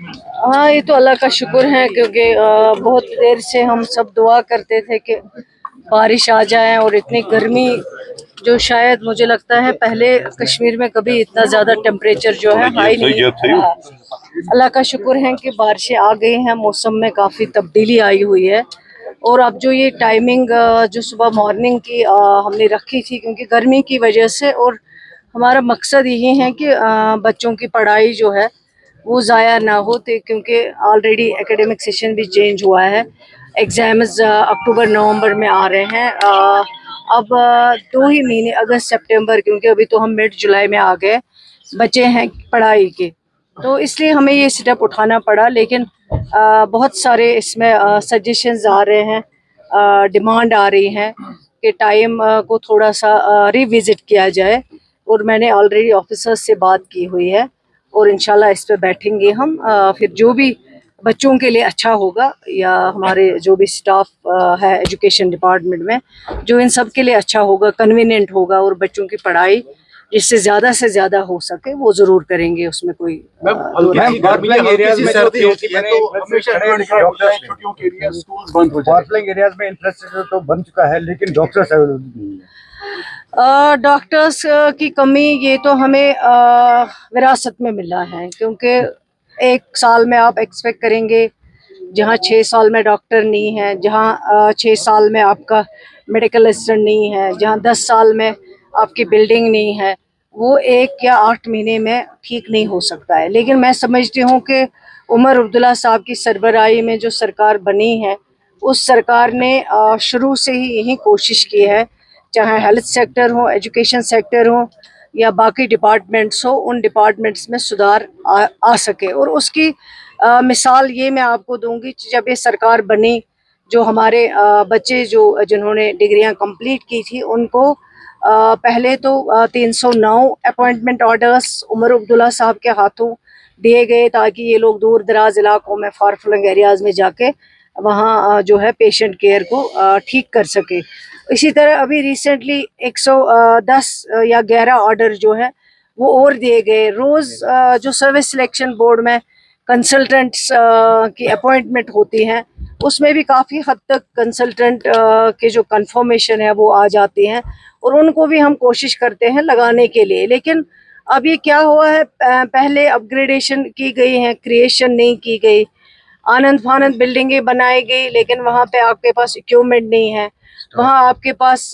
हाँ, ये तो अल्लाह का शुक्र है क्योंकि बहुत देर से हम सब दुआ करते थे कि बारिश आ जाए। और इतनी गर्मी जो शायद मुझे लगता है पहले कश्मीर में कभी इतना ज़्यादा टेम्परेचर जो है हाई नहीं रहा। अल्लाह का शुक्र है कि बारिशें आ गई हैं, मौसम में काफ़ी तब्दीली आई हुई है। और अब जो ये टाइमिंग जो सुबह मॉर्निंग की हमने रखी थी क्योंकि गर्मी की वजह से, और हमारा मकसद यही है कि बच्चों की पढ़ाई जो है वो ज़ाया ना हो, तो क्योंकि ऑलरेडी एकेडमिक सेशन भी चेंज हुआ है। एग्ज़ाम्स अक्टूबर नवंबर में आ रहे हैं। अब 2 ही महीने अगस्त सितंबर, क्योंकि अभी तो हम मिड जुलाई में आ गए, बचे हैं पढ़ाई के, तो इसलिए हमें ये स्टेप उठाना पड़ा। लेकिन बहुत सारे इसमें सजेशंस आ रहे हैं, डिमांड आ रही है कि टाइम को थोड़ा सा रिविज़िट किया जाए। और मैंने ऑलरेडी ऑफिसर्स से बात की हुई है और इंशाल्लाह इस पे बैठेंगे हम। फिर जो भी बच्चों के लिए अच्छा होगा या हमारे जो भी स्टाफ है एजुकेशन डिपार्टमेंट में, जो इन सब के लिए अच्छा होगा, कन्वीनियंट होगा और बच्चों की पढ़ाई जिससे ज़्यादा से ज़्यादा हो सके वो ज़रूर करेंगे। उसमें कोई एरियाज में इंफ्रास्ट्रक्चर तो बन चुका है लेकिन डॉक्टर्स अवेलेबल नहीं है। डॉक्टर्स की कमी ये तो हमें विरासत में मिला है, क्योंकि एक साल में आप एक्सपेक्ट करेंगे जहाँ 6 साल में डॉक्टर नहीं है, जहाँ 6 साल में आपका मेडिकल असिस्टेंट नहीं है, जहाँ 10 साल में आपकी बिल्डिंग नहीं है, वो 1 या 8 महीने में ठीक नहीं हो सकता है। लेकिन मैं समझती हूँ कि उमर अब्दुल्ला साहब की सरबराही में जो सरकार बनी है, उस सरकार ने शुरू से ही यही कोशिश की है, चाहे हेल्थ सेक्टर हो, एजुकेशन सेक्टर हो या बाकी डिपार्टमेंट्स हो, उन डिपार्टमेंट्स में सुधार आ सके। और उसकी मिसाल ये मैं आपको दूंगी, जब ये सरकार बनी, जो हमारे बच्चे जिन्होंने डिग्रियां कंप्लीट की थी उनको पहले तो 309 अपॉइंटमेंट ऑर्डर्स उमर अब्दुल्ला साहब के हाथों दिए गए, ताकि ये लोग दूर दराज इलाकों में, फार फ्लंग एरियाज़ में जाके वहाँ जो है पेशेंट केयर को ठीक कर सके। इसी तरह अभी रिसेंटली 110 या 11 ऑर्डर जो है वो और दिए गए। रोज़ जो सर्विस सिलेक्शन बोर्ड में कंसल्टेंट्स की अपॉइंटमेंट होती हैं, उसमें भी काफ़ी हद तक कंसल्टेंट के जो कंफर्मेशन है वो आ जाती हैं, और उनको भी हम कोशिश करते हैं लगाने के लिए। लेकिन अब ये क्या हुआ है, पहले अपग्रेडेशन की गई है, क्रिएशन नहीं की गई। आनंद फानंद बिल्डिंगें बनाई गई, लेकिन वहाँ पे आपके पास इक्विपमेंट नहीं है, वहाँ आपके पास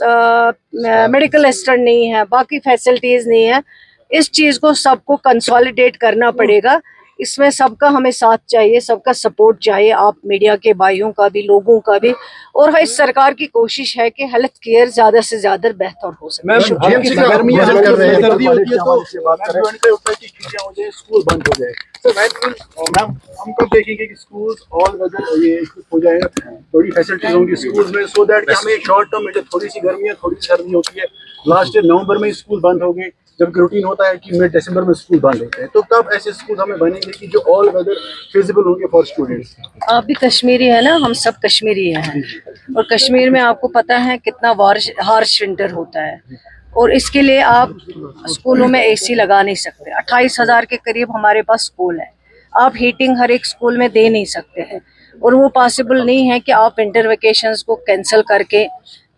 मेडिकल असिस्टेंट नहीं है, बाकी फैसिलिटीज़ नहीं है। इस चीज़ को सबको कंसोलिडेट करना पड़ेगा। इसमें सबका हमें साथ चाहिए, सबका सपोर्ट चाहिए, आप मीडिया के भाइयों का भी, लोगों का भी। और इस सरकार की कोशिश है कि हेल्थ केयर ज़्यादा से ज़्यादा बेहतर हो सके। स्कूल बंद हो जाए तो मैम हम कब देखेंगे कि स्कूल्स ऑल वेदर ये हो जाएगा, थोड़ी फैसिलिटीज होंगी स्कूल्स में, सो दैट कि हमें शॉर्ट टर्म में जो थोड़ी सी गर्मी है, थोड़ी सी सर्दी होती है, लास्ट ईयर नवंबर में स्कूल बंद हो गए, जबकि रूटीन होता है कि मिड दिसंबर में स्कूल बंद होते हैं। तो कब ऐसे स्कूल हमें बनेंगे कि जो ऑल वेदर फिजिबल होंगे फॉर स्टूडेंट्स? आप भी कश्मीरी है ना, हम सब कश्मीरी हैं, और कश्मीर में आपको पता है कितना हार्श विंटर होता है, और इसके लिए आप स्कूलों में एसी लगा नहीं सकते। 28,000 के करीब हमारे पास स्कूल है, आप हीटिंग हर एक स्कूल में दे नहीं सकते हैं, और वो पॉसिबल नहीं है कि आप विंटर वेकेशंस को कैंसिल करके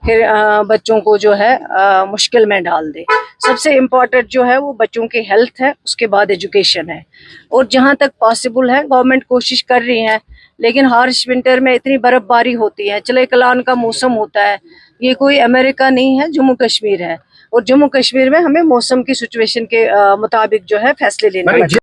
फिर बच्चों को जो है मुश्किल में डाल दे। सबसे इम्पोर्टेंट जो है वो बच्चों की हेल्थ है, उसके बाद एजुकेशन है। और जहाँ तक पॉसिबल है गवर्नमेंट कोशिश कर रही है, लेकिन हार्श विंटर में इतनी बर्फबारी होती है, चले कलान का मौसम होता है, ये कोई अमेरिका नहीं है, जम्मू कश्मीर है, और जम्मू कश्मीर में हमें मौसम की सिचुएशन के मुताबिक जो है फैसले लेने पड़ते हैं।